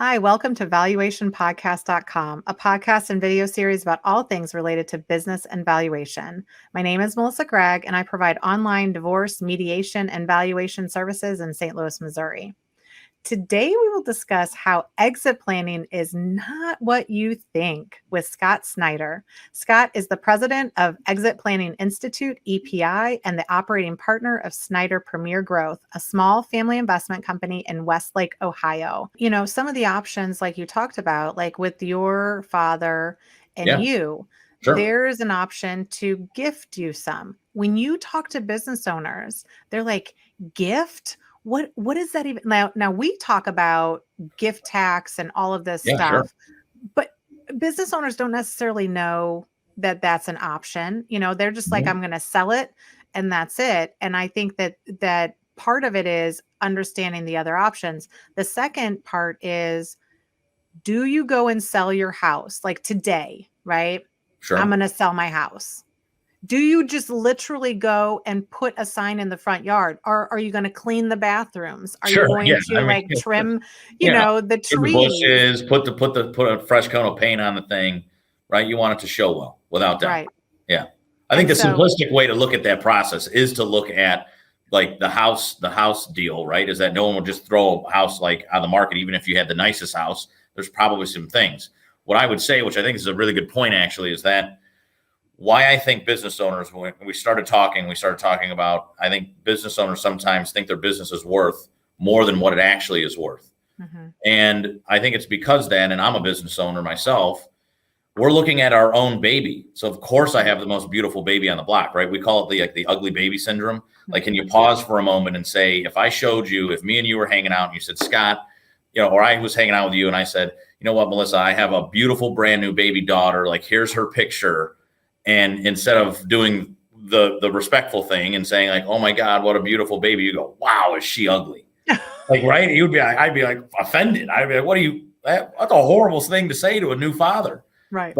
Hi, welcome to valuationpodcast.com, a podcast and video series about all things related to business and valuation. My name is Melissa Gragg, and I provide online divorce, mediation, and valuation services in St. Louis, Missouri. Today, we will discuss how exit planning is not what you think with Scott Snider. Scott is the president of Exit Planning Institute, EPI, and the operating partner of Snider Premier Growth, a small family investment company in Westlake, Ohio. You know, some of the options, like you talked about, like with your father and you, there's an option to gift you some. When you talk to business owners, they're like, gift? What is that even? Now we talk about gift tax and all of this stuff, but business owners don't necessarily know that that's an option. You know, they're just like, I'm going to sell it and that's it. And I think that part of it is understanding the other options. The second part is, do you go and sell your house like today, right? Sure. I'm going to sell my house. Do you just literally go and put a sign in the front yard? Or are you going to clean the bathrooms? Are you going to trim, the trees? The bushes, put a fresh coat of paint on the thing, right? You want it to show well, without doubt. Right. Yeah. I think the simplistic way to look at that process is to look at like the house deal, right? Is that no one will just throw a house like on the market, even if you had the nicest house. There's probably some things. What I would say, which I think is a really good point actually, is that why I think business owners, when we started talking about, I think business owners sometimes think their business is worth more than what it actually is worth. Mm-hmm. And I think it's because then, and I'm a business owner myself, we're looking at our own baby. So of course I have the most beautiful baby on the block, right? We call it the ugly baby syndrome. Like, can you pause for a moment and say, if me and you were hanging out and you said, Scott, or I was hanging out with you and I said, you know what, Melissa, I have a beautiful brand new baby daughter. Like, here's her picture. And instead of doing the respectful thing and saying like, oh my God, what a beautiful baby, you go, wow, is she ugly? Like, right? I'd be like offended. I'd be like, that's a horrible thing to say to a new father. Right.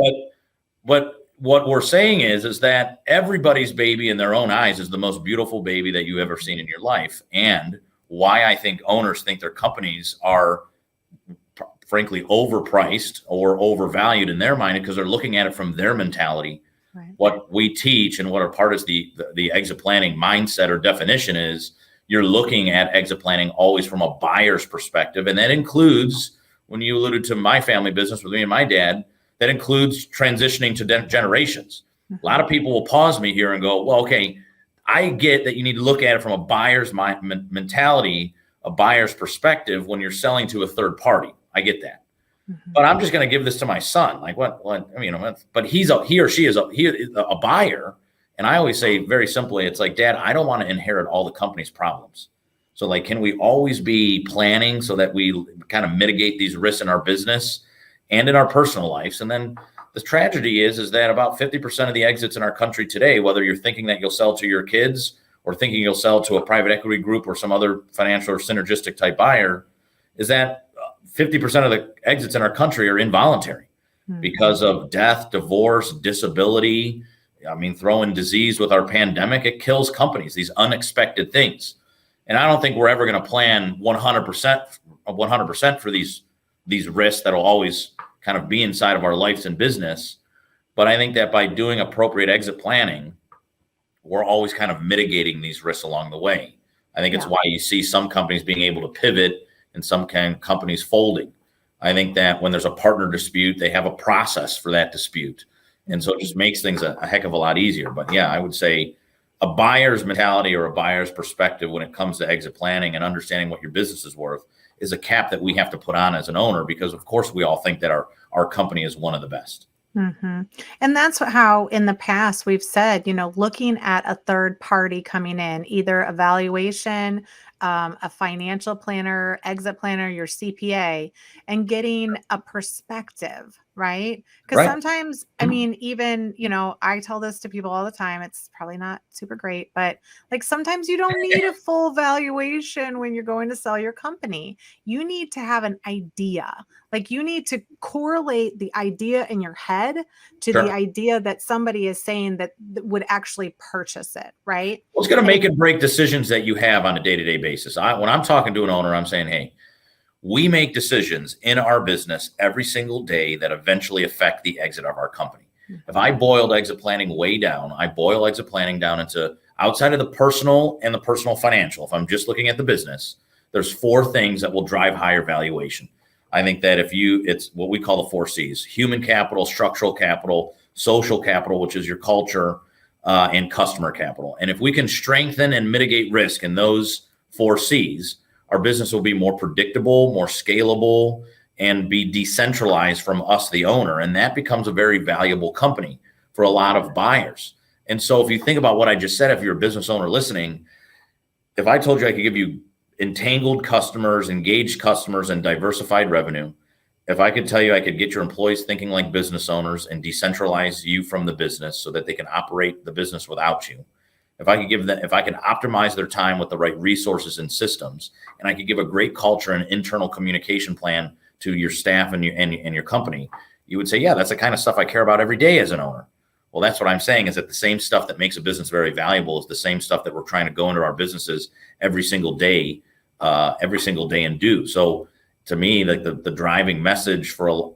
But what we're saying is that everybody's baby in their own eyes is the most beautiful baby that you've ever seen in your life. And why I think owners think their companies are frankly overpriced or overvalued in their mind, because they're looking at it from their mentality. Right. What we teach and what our part is the exit planning mindset or definition is, you're looking at exit planning always from a buyer's perspective. And that includes, when you alluded to my family business with me and my dad, that includes transitioning to generations. Mm-hmm. A lot of people will pause me here and go, well, okay, I get that you need to look at it from a buyer's mentality, a buyer's perspective when you're selling to a third party. I get that. Mm-hmm. But I'm just going to give this to my son. Like what? I mean, but he or she is a buyer. And I always say very simply, it's like, Dad, I don't want to inherit all the company's problems. So like, can we always be planning so that we kind of mitigate these risks in our business and in our personal lives? And then the tragedy is that about 50% of the exits in our country today, whether you're thinking that you'll sell to your kids or thinking you'll sell to a private equity group or some other financial or synergistic type buyer, is that 50% of the exits in our country are involuntary because of death, divorce, disability. I mean, throw in disease with our pandemic, it kills companies, these unexpected things. And I don't think we're ever going to plan 100% for these risks that will always kind of be inside of our lives and business. But I think that by doing appropriate exit planning, we're always kind of mitigating these risks along the way. I think it's why you see some companies being able to pivot and some kind of companies folding. I think that when there's a partner dispute, they have a process for that dispute. And so it just makes things a heck of a lot easier. But yeah, I would say a buyer's mentality or a buyer's perspective when it comes to exit planning and understanding what your business is worth is a cap that we have to put on as an owner, because of course we all think that our company is one of the best. Mm-hmm. And that's how in the past we've said, looking at a third party coming in, either a valuation, a financial planner, exit planner, your CPA, and getting a perspective, right? Because sometimes, I mean, even, I tell this to people all the time, it's probably not super great, but like sometimes you don't need a full valuation when you're going to sell your company. You need to have an idea. Like you need to correlate the idea in your head to the idea that somebody is saying that would actually purchase it, right? What's going to make and break decisions that you have on a day-to-day basis? When I'm talking to an owner, I'm saying, hey, We make decisions in our business every single day that eventually affect the exit of our company. If I boiled exit planning way down, I boil exit planning down into outside of the personal and the personal financial. If I'm just looking at the business, there's 4 things that will drive higher valuation. I think that it's what we call the 4 C's: human capital, structural capital, social capital, which is your culture, and customer capital. And if we can strengthen and mitigate risk in those 4 C's, our business will be more predictable, more scalable, and be decentralized from us, the owner. And that becomes a very valuable company for a lot of buyers. And so if you think about what I just said, if you're a business owner listening, if I told you I could give you entangled customers, engaged customers, and diversified revenue, if I could tell you I could get your employees thinking like business owners and decentralize you from the business so that they can operate the business without you, if I can optimize their time with the right resources and systems, and I could give a great culture and internal communication plan to your staff and your company, you would say, yeah, that's the kind of stuff I care about every day as an owner. Well, that's what I'm saying, is that the same stuff that makes a business very valuable is the same stuff that we're trying to go into our businesses every single day and do. So to me, like the driving message for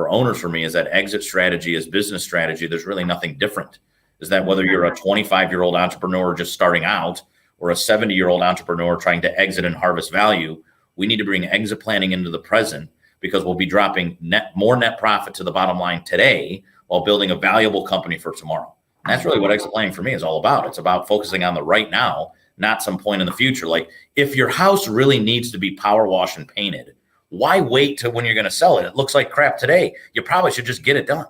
owners for me is that exit strategy is business strategy. There's really nothing different. Is that whether you're a 25-year-old entrepreneur just starting out or a 70-year-old entrepreneur trying to exit and harvest value, we need to bring exit planning into the present, because we'll be dropping more net profit to the bottom line today while building a valuable company for tomorrow. And that's really what exit planning for me is all about. It's about focusing on the right now, not some point in the future. Like, if your house really needs to be power washed and painted, why wait till when you're going to sell it? It looks like crap today. You probably should just get it done.